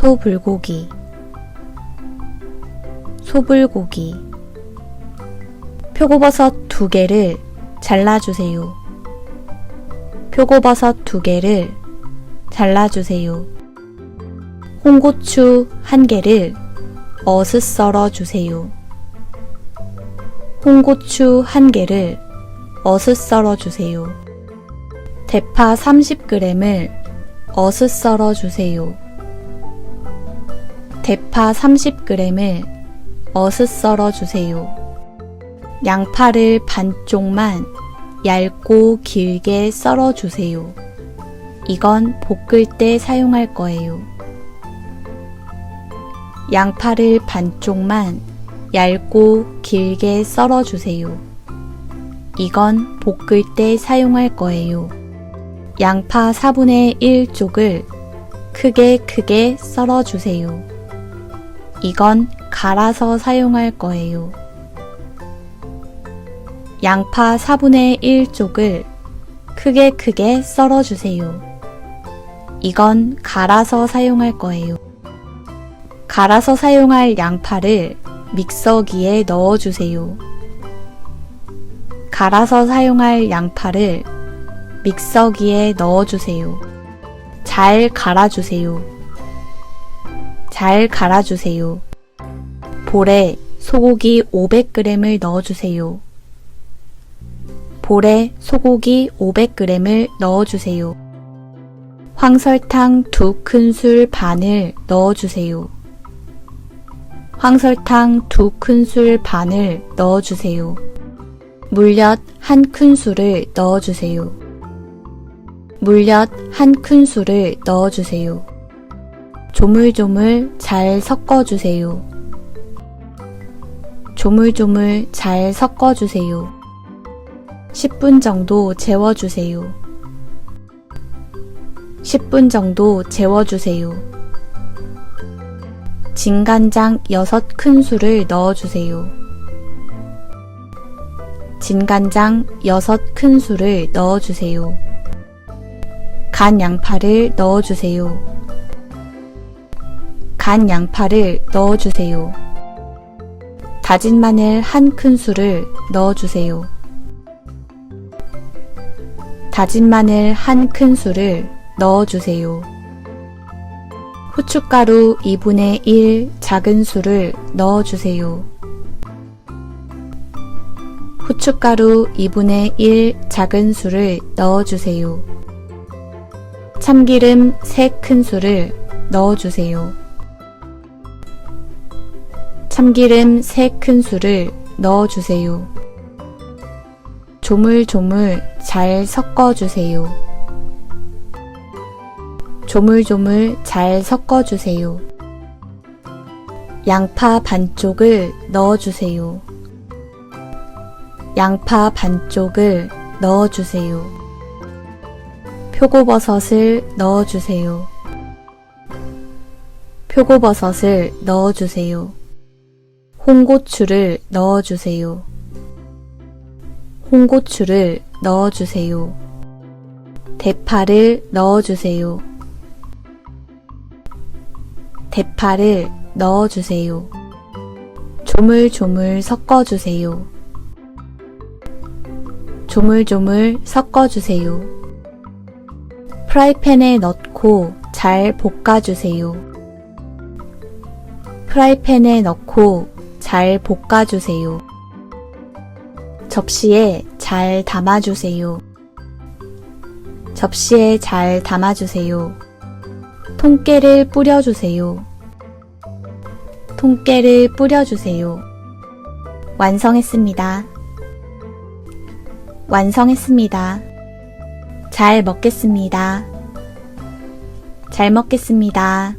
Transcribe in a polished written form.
소불고기, 소불고기. 표고버섯 2개를 잘라주세요. 표고버섯 2개를 잘라주세요. 홍고추 1개를 어슷 썰어주세요. 홍고추 1개를 어슷 썰어주세요. 대파 30g을 어슷 썰어주세요. 대파 30g을 어슷 썰어주세요. 양파를 반쪽만 얇고 길게 썰어주세요. 이건 볶을 때 사용할 거예요. 양파를 반쪽만 얇고 길게 썰어주세요. 이건 볶을 때 사용할 거예요. 양파 4분의 1쪽을 크게 썰어주세요. 이건 갈아서 사용할 거예요. 양파 4분의 1쪽을 크게 썰어주세요. 이건 갈아서 사용할 거예요. 갈아서 사용할 양파를 믹서기에 넣어주세요. 갈아서 사용할 양파를 믹서기에 넣어주세요. 잘 갈아주세요. 잘 갈아주세요. 볼에 소고기 500g을 넣어주세요. 볼에 소고기 500g을 넣어주세요. 황설탕 2큰술 반을 넣어주세요. 황설탕 2큰술 반을 넣어주세요. 물엿 1큰술을 넣어주세요. 물엿 1큰술을 넣어주세요. 조물조물 잘 섞어주세요. 조물조물 잘 섞어주세요. 10분 정도 재워주세요. 10분 정도 재워주세요. 진간장 6큰술을 넣어주세요. 진간장 6큰술을 넣어주세요. 간 양파를 넣어주세요. 간 양파를 넣어주세요. 다진 마늘 1큰술을 넣어주세요. 다진 마늘 1큰술을 넣어주세요. 후춧가루 2분의 1 작은 술을 넣어주세요. 후춧가루 2분의 1 작은 술을 넣어주세요. 참기름 3큰술을 넣어주세요. 참기름 3큰술을 넣어주세요. 조물조물 잘 섞어주세요. 조물조물 잘 섞어주세요. 양파 반쪽을 넣어주세요. 양파 반쪽을 넣어주세요. 표고버섯을 넣어주세요. 표고버섯을 넣어주세요. 홍고추를 넣어주세요. 홍고추를 넣어주세요. 대파를 넣어주세요. 대파를 넣어주세요. 조물조물 섞어주세요. 조물조물 섞어주세요. 프라이팬에 넣고 잘 볶아주세요. 프라이팬에 넣고 잘 볶아주세요. 접시에 잘 담아주세요. 접시에 잘 담아주세요. 통깨를 뿌려주세요. 통깨를 뿌려주세요. 완성했습니다. 완성했습니다. 잘 먹겠습니다. 잘 먹겠습니다.